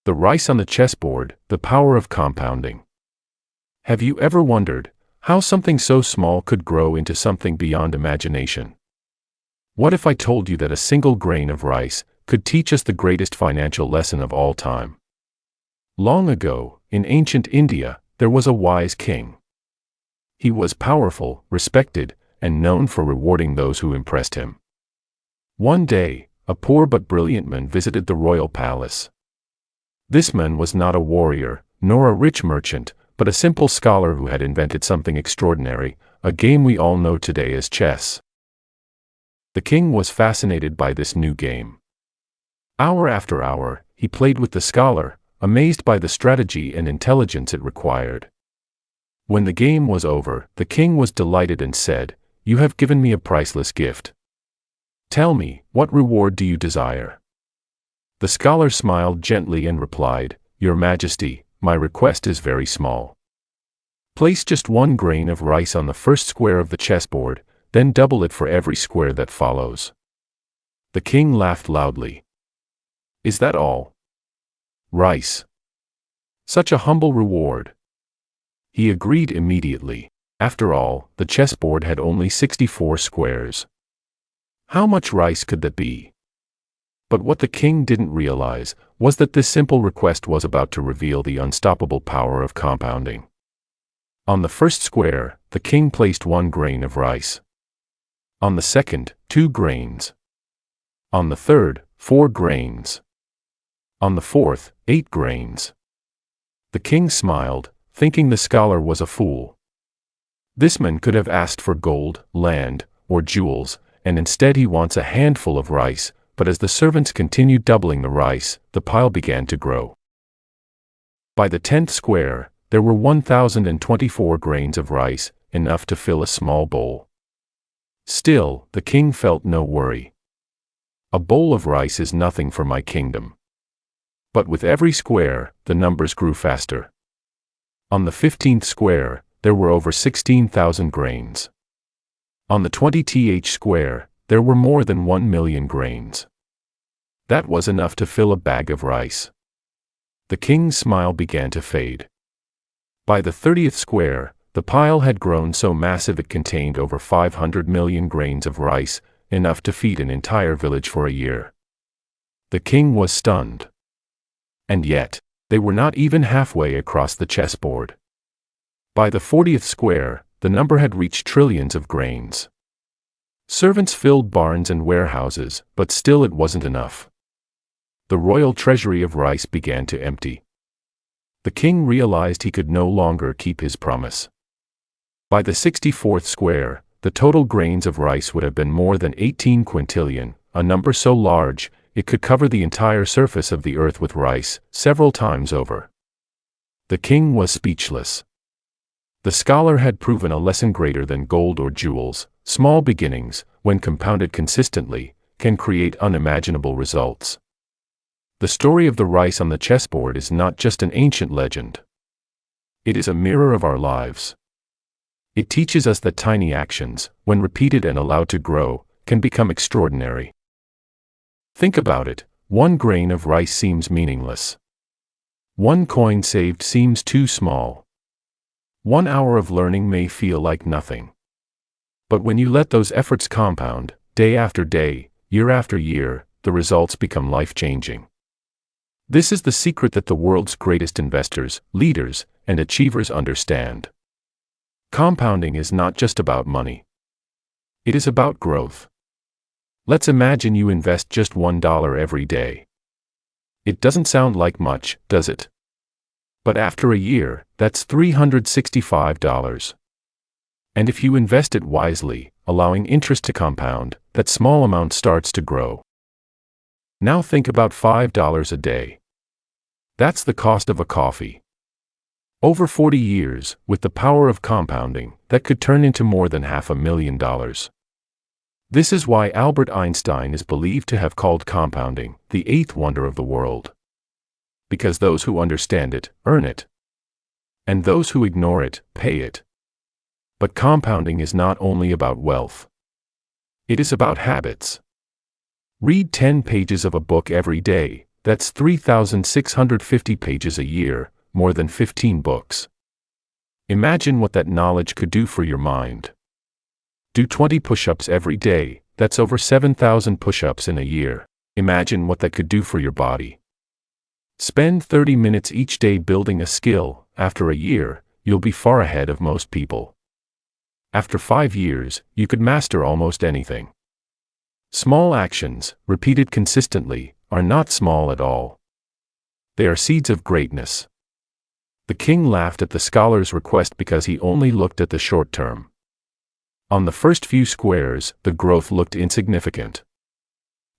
The rice on the chessboard, the power of compounding. Have you ever wondered how something so small could grow into something beyond imagination? What if I told you that a single grain of rice could teach us the greatest financial lesson of all time? Long ago, in ancient India, there was a wise king. He was powerful, respected, and known for rewarding those who impressed him. One day, a poor but brilliant man visited the royal palace. This man was not a warrior, nor a rich merchant, but a simple scholar who had invented something extraordinary, a game we all know today as chess. The king was fascinated by this new game. Hour after hour, he played with the scholar, amazed by the strategy and intelligence it required. When the game was over, the king was delighted and said, "You have given me a priceless gift. Tell me, what reward do you desire?" The scholar smiled gently and replied, "Your Majesty, my request is very small. Place just 1 grain of rice on the first square of the chessboard, then double it for every square that follows." The king laughed loudly. "Is that all? Rice? Such a humble reward." He agreed immediately. After all, the chessboard had only 64 squares. How much rice could that be? But what the king didn't realize was that this simple request was about to reveal the unstoppable power of compounding. On the first square, the king placed 1 grain of rice. On the second, 2 grains. On the third, 4 grains. On the fourth, 8 grains. The king smiled, thinking the scholar was a fool. This man could have asked for gold, land, or jewels, and instead he wants a handful of rice. But as the servants continued doubling the rice, the pile began to grow. By the 10th square, there were 1,024 grains of rice, enough to fill a small bowl. Still, the king felt no worry. A bowl of rice is nothing for my kingdom. But with every square, the numbers grew faster. On the 15th square, there were over 16,000 grains. On the 20th square, there were more than 1 million grains. That was enough to fill a bag of rice. The king's smile began to fade. By the 30th square, the pile had grown so massive it contained over 500 million grains of rice, enough to feed an entire village for a year. The king was stunned. And yet, they were not even halfway across the chessboard. By the 40th square, the number had reached trillions of grains. Servants filled barns and warehouses, but still it wasn't enough. The royal treasury of rice began to empty. The king realized he could no longer keep his promise. By the 64th square, the total grains of rice would have been more than 18 quintillion, a number so large, it could cover the entire surface of the earth with rice, several times over. The king was speechless. The scholar had proven a lesson greater than gold or jewels. Small beginnings, when compounded consistently, can create unimaginable results. The story of the rice on the chessboard is not just an ancient legend. It is a mirror of our lives. It teaches us that tiny actions, when repeated and allowed to grow, can become extraordinary. Think about it. 1 grain of rice seems meaningless. 1 coin saved seems too small. 1 hour of learning may feel like nothing. But when you let those efforts compound, day after day, year after year, the results become life-changing. This is the secret that the world's greatest investors, leaders, and achievers understand. Compounding is not just about money. It is about growth. Let's imagine you invest just $1 every day. It doesn't sound like much, does it? But after a year, that's $365. And if you invest it wisely, allowing interest to compound, that small amount starts to grow. Now think about $5 a day. That's the cost of a coffee. Over 40 years, with the power of compounding, that could turn into more than $500,000. This is why Albert Einstein is believed to have called compounding the 8th wonder of the world. Because those who understand it, earn it. And those who ignore it, pay it. But compounding is not only about wealth. It is about habits. Read 10 pages of a book every day, That's 3,650 pages a year, more than 15 books. Imagine what that knowledge could do for your mind. Do 20 push-ups every day, that's over 7,000 push-ups in a year. Imagine what that could do for your body. Spend 30 minutes each day building a skill. After a year, you'll be far ahead of most people. After 5 years, you could master almost anything. Small actions, repeated consistently, are not small at all. They are seeds of greatness. The king laughed at the scholar's request because he only looked at the short term. On the first few squares, the growth looked insignificant.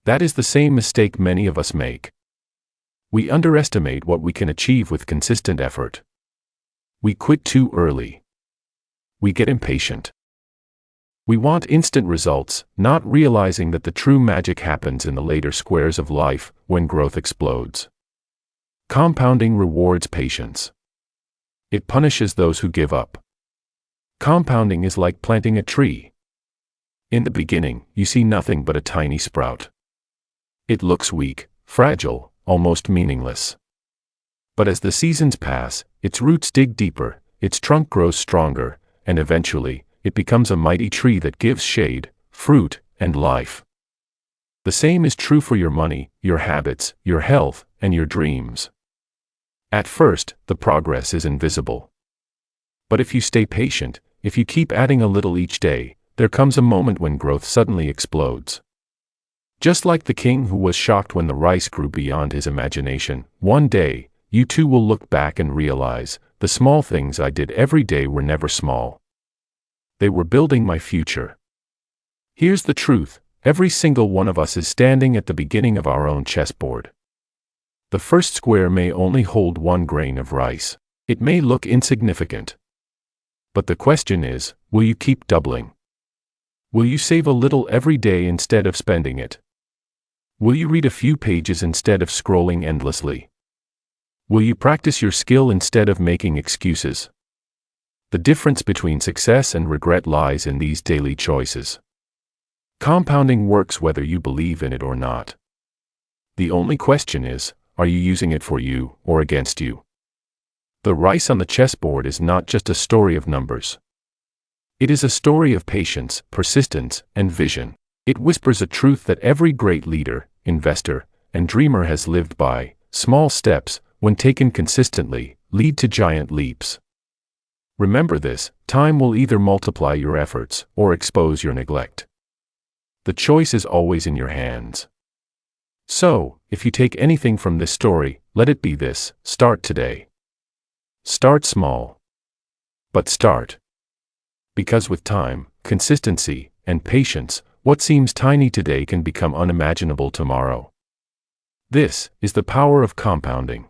That is the same mistake many of us make. We underestimate what we can achieve with consistent effort. We quit too early. We get impatient. We want instant results, not realizing that the true magic happens in the later squares of life, when growth explodes. Compounding rewards patience. It punishes those who give up. Compounding is like planting a tree. In the beginning, you see nothing but a tiny sprout. It looks weak, fragile, almost meaningless. But as the seasons pass, its roots dig deeper, its trunk grows stronger, and eventually, it becomes a mighty tree that gives shade, fruit, and life. The same is true for your money, your habits, your health, and your dreams. At first, the progress is invisible. But if you stay patient, if you keep adding a little each day, there comes a moment when growth suddenly explodes. Just like the king who was shocked when the rice grew beyond his imagination, one day, you too will look back and realize, the small things I did every day were never small. They were building my future. Here's the truth, every single one of us is standing at the beginning of our own chessboard. The first square may only hold 1 grain of rice. It may look insignificant. But the question is, will you keep doubling? Will you save a little every day instead of spending it? Will you read a few pages instead of scrolling endlessly? Will you practice your skill instead of making excuses? The difference between success and regret lies in these daily choices. Compounding works whether you believe in it or not. The only question is, are you using it for you or against you? The rice on the chessboard is not just a story of numbers. It is a story of patience, persistence, and vision. It whispers a truth that every great leader, investor, and dreamer has lived by. Small steps, when taken consistently, lead to giant leaps. Remember this, time will either multiply your efforts or expose your neglect. The choice is always in your hands. So, if you take anything from this story, let it be this: start today. Start small. But start. Because with time, consistency, and patience, what seems tiny today can become unimaginable tomorrow. This is the power of compounding.